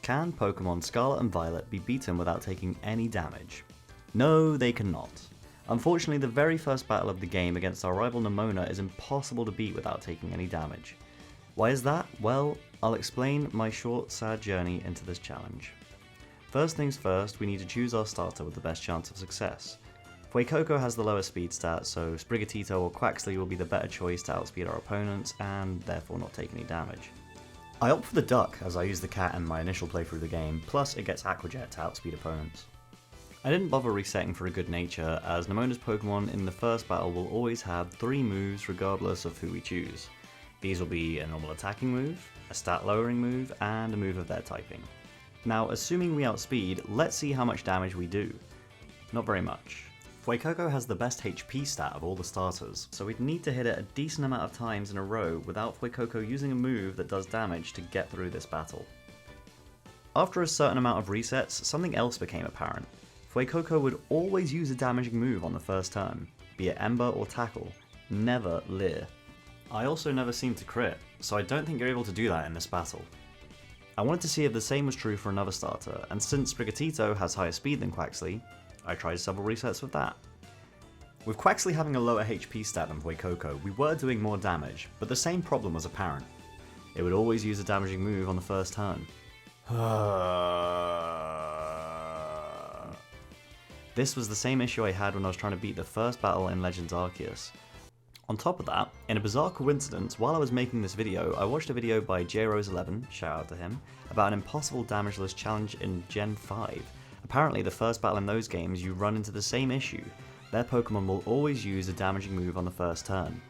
Can Pokemon Scarlet and Violet be beaten without taking any damage? No, they cannot. Unfortunately, the very first battle of the game against our rival Nemona is impossible to beat without taking any damage. Why is that? Well, I'll explain my short, sad journey into this challenge. First things first, we need to choose our starter with the best chance of success. Fuecoco has the lowest speed stat, so Sprigatito or Quaxly will be the better choice to outspeed our opponents and therefore not take any damage. I opt for the Duck as I use the cat in my initial playthrough of the game, plus it gets Aqua Jet to outspeed opponents. I didn't bother resetting for a good nature, as Nemona's Pokemon in the first battle will always have 3 moves regardless of who we choose. These will be a normal attacking move, a stat lowering move, and a move of their typing. Now, assuming we outspeed, let's see how much damage we do. Not very much. Fuecoco has the best HP stat of all the starters, so we'd need to hit it a decent amount of times in a row without Fuecoco using a move that does damage to get through this battle. After a certain amount of resets, something else became apparent. Fuecoco would always use a damaging move on the first turn, be it Ember or Tackle, never Leer. I also never seemed to crit, so I don't think you're able to do that in this battle. I wanted to see if the same was true for another starter, and since Sprigatito has higher speed than Quaxly, I tried several resets with that. With Quaxly having a lower HP stat than Fuecoco, we were doing more damage, but the same problem was apparent. It would always use a damaging move on the first turn. This was the same issue I had when I was trying to beat the first battle in Legends Arceus. On top of that, in a bizarre coincidence, while I was making this video, I watched a video by JRose11, shout out to him, about an impossible Damageless challenge in Gen 5. Apparently, the first battle in those games, you run into the same issue. Their Pokemon will always use a damaging move on the first turn.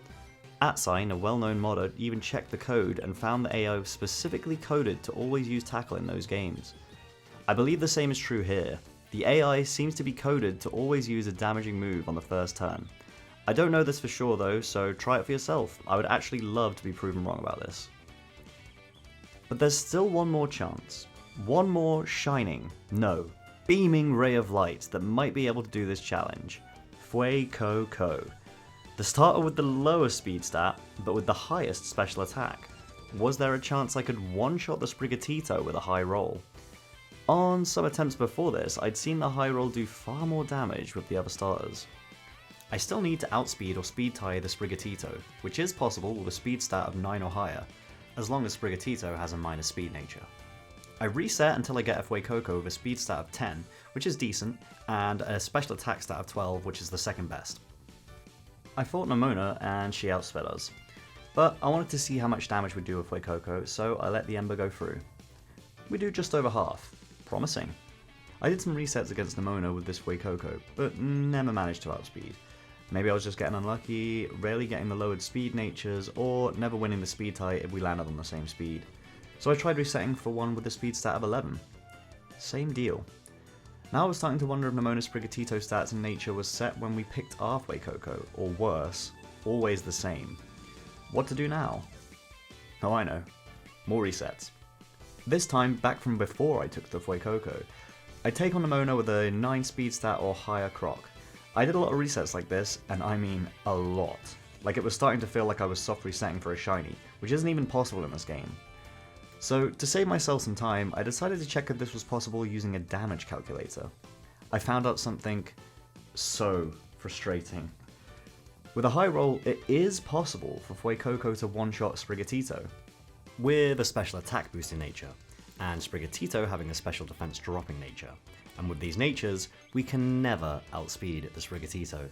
@Sign, a well-known modder, even checked the code and found the AI was specifically coded to always use Tackle in those games. I believe the same is true here. The AI seems to be coded to always use a damaging move on the first turn. I don't know this for sure though, so try it for yourself. I would actually love to be proven wrong about this. But there's still one more chance. One more shining, no, beaming ray of light that might be able to do this challenge. Fuecoco. The starter with the lowest speed stat, but with the highest special attack. Was there a chance I could one-shot the Sprigatito with a high roll? On some attempts before this, I'd seen the high roll do far more damage with the other starters. I still need to outspeed or speed tie the Sprigatito, which is possible with a speed stat of 9 or higher, as long as Sprigatito has a minus speed nature. I reset until I get a Fuecoco with a speed stat of 10, which is decent, and a special attack stat of 12, which is the second best. I fought Nemona and she outsped us, but I wanted to see how much damage we'd do with Fuecoco, so I let the Ember go through. We do just over half. Promising. I did some resets against Nemona with this Fuecoco, but never managed to outspeed. Maybe I was just getting unlucky, rarely getting the lowered speed natures, or never winning the speed tie if we landed on the same speed. So I tried resetting for one with a speed stat of 11. Same deal. Now I was starting to wonder if Nemona's Sprigatito stats in nature was set when we picked our Fuecoco, or worse, always the same. What to do now? Oh, I know. More resets. This time, back from before I took the Fuecoco. I take on Nemona with a 9 speed stat or higher Croc. I did a lot of resets like this, and I mean a lot. Like it was starting to feel like I was soft resetting for a shiny, which isn't even possible in this game. So, to save myself some time, I decided to check if this was possible using a damage calculator. I found out something so frustrating. With a high roll, it is possible for Fuecoco to one-shot Sprigatito, with a special attack boosting nature, and Sprigatito having a special defense dropping nature. And with these natures, we can never outspeed the Sprigatito.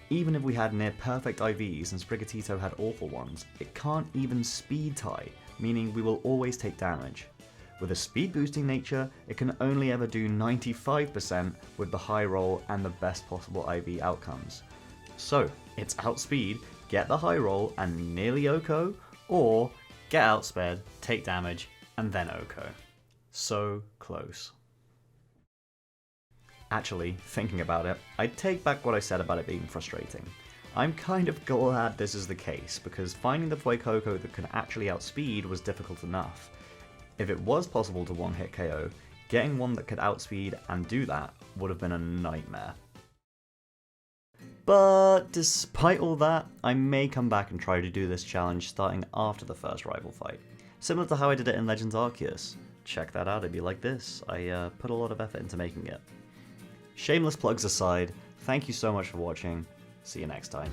Even if we had near perfect IVs and Sprigatito had awful ones, it can't even speed tie, meaning we will always take damage. With a speed boosting nature, it can only ever do 95% with the high roll and the best possible IV outcomes. So, it's outspeed, get the high roll and nearly OHKO, or get outsped, take damage, and then OHKO. So close. Actually, thinking about it, I take back what I said about it being frustrating. I'm kind of glad this is the case, because finding the Fuecoco that can actually outspeed was difficult enough. If it was possible to one-hit KO, getting one that could outspeed and do that would have been a nightmare. But despite all that, I may come back and try to do this challenge starting after the first rival fight, similar to how I did it in Legends Arceus. check that out, it'd be like this. I put a lot of effort into making it. Shameless plugs aside, thank you so much for watching. See you next time.